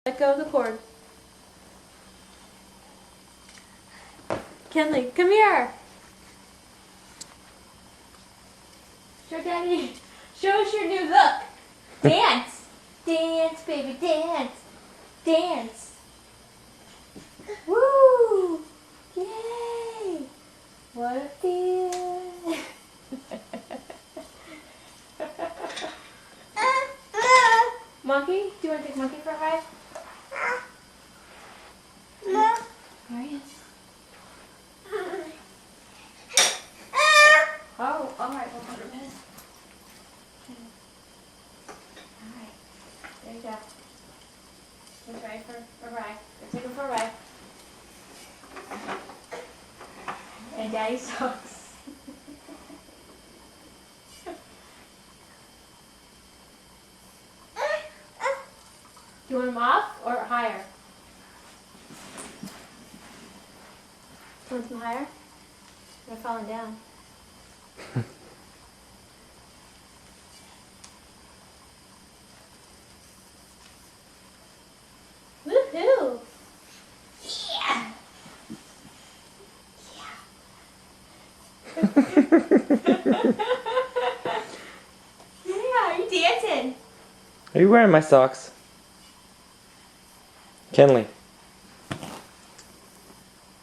Let go of the cord. Kenley, come here. Show Daddy. Show us your new look. Dance. Dance, baby, dance. Dance. Woo! Yay! What a feel. Monkey? Do you want to take Monkey for a ride? No. There he is. Oh, alright, we'll put him in. Alright, there you go. He's ready for a ride. Let's take him for a ride. And Daddy sucks. Do you want him off or higher? Do you want him higher? They're falling down. Woohoo! Yeah! Yeah, are you dancing? Are you wearing my socks? Kenley.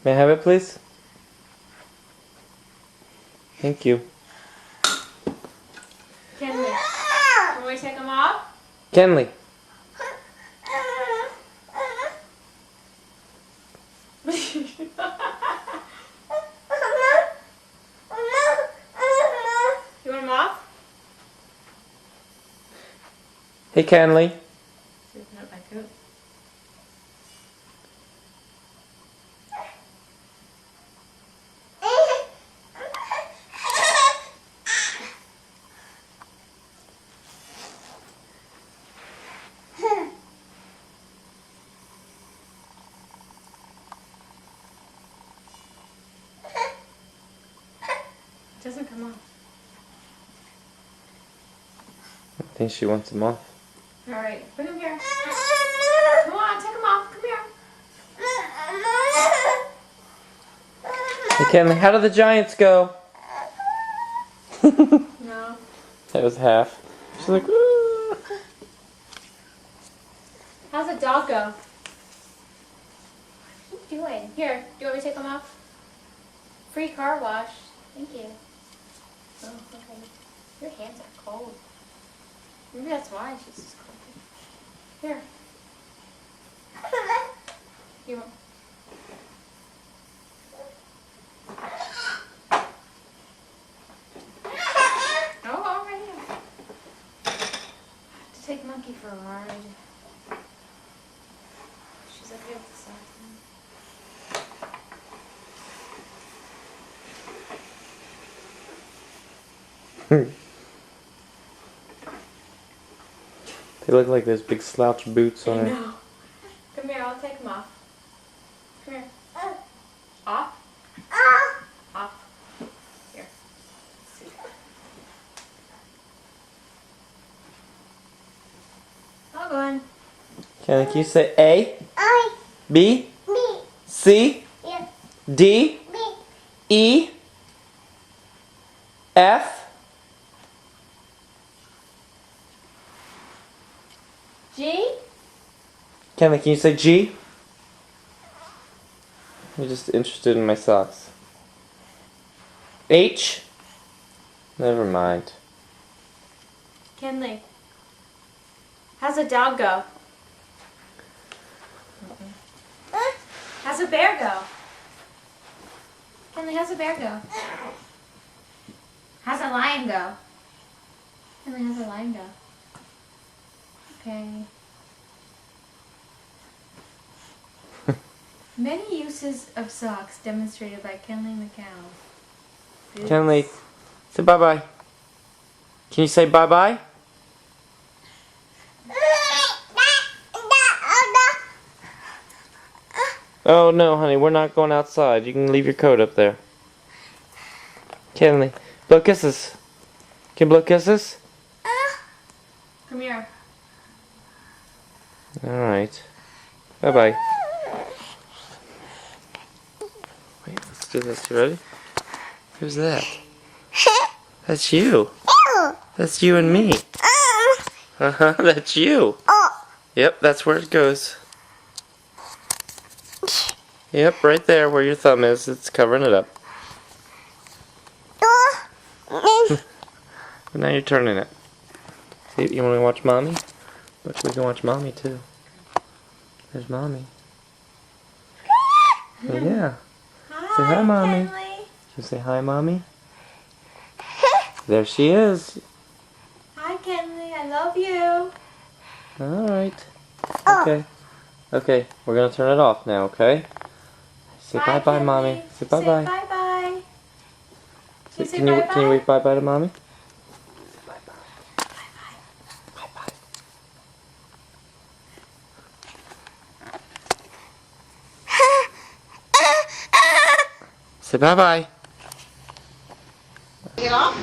May I have it, please? Thank you. Kenley, can we take them off? Kenley. You want them off? Hey, Kenley. Open up my coat. It doesn't come off. I think she wants them off. Alright, bring him here. Come on, take him off. Come here. Hey, Kenley, how do the Giants go? No. That was half. She's like, "Ooh." How's the dog go? What are you doing? Here, do you want me to take him off? Free car wash. Thank you. Oh, okay. Your hands are cold. Maybe that's why she's just cold. Here. You want... Oh, all right. I have to take Monkey for a ride. She's okay with the socks. They look like those big slouch boots on her. No. Come here, I'll take them off. Come here. Off? Off. Here. Let's see. I'll go in. Kenley, can you say A? B? C? D? E? F? G? Kenley, can you say G? I'm just interested in my socks. H? Never mind. Kenley. How's the dog go? How's the bear go? Kenley, how's the bear go? How's the lion go? Kenley, how's the lion go? Okay. Many uses of socks demonstrated by Kenley McCown. Boots. Kenley, say bye-bye. Can you say bye-bye? Oh no, honey, we're not going outside. You can leave your coat up there. Kenley, blow kisses. Can you blow kisses? Come here. Alright. Bye bye. Wait, let's do this. You ready? Who's that? That's you. That's you and me. That's you. Yep, that's where it goes. Yep, right there where your thumb is. It's covering it up. Now you're turning it. See, you want to watch Mommy? Look, we can watch Mommy too. There's Mommy. Oh, yeah. Say hi, Mommy. Kenley. You say hi, Mommy? There she is. Hi, Kenley. I love you. Alright. Okay. Okay, we're gonna turn it off now, okay? Say bye-bye, Kenley. Mommy. Say Say bye-bye. bye-bye. Can you say Can you bye-bye? wave bye-bye to Mommy? Bye-bye. Bye-bye. Say bye-bye. Take it off?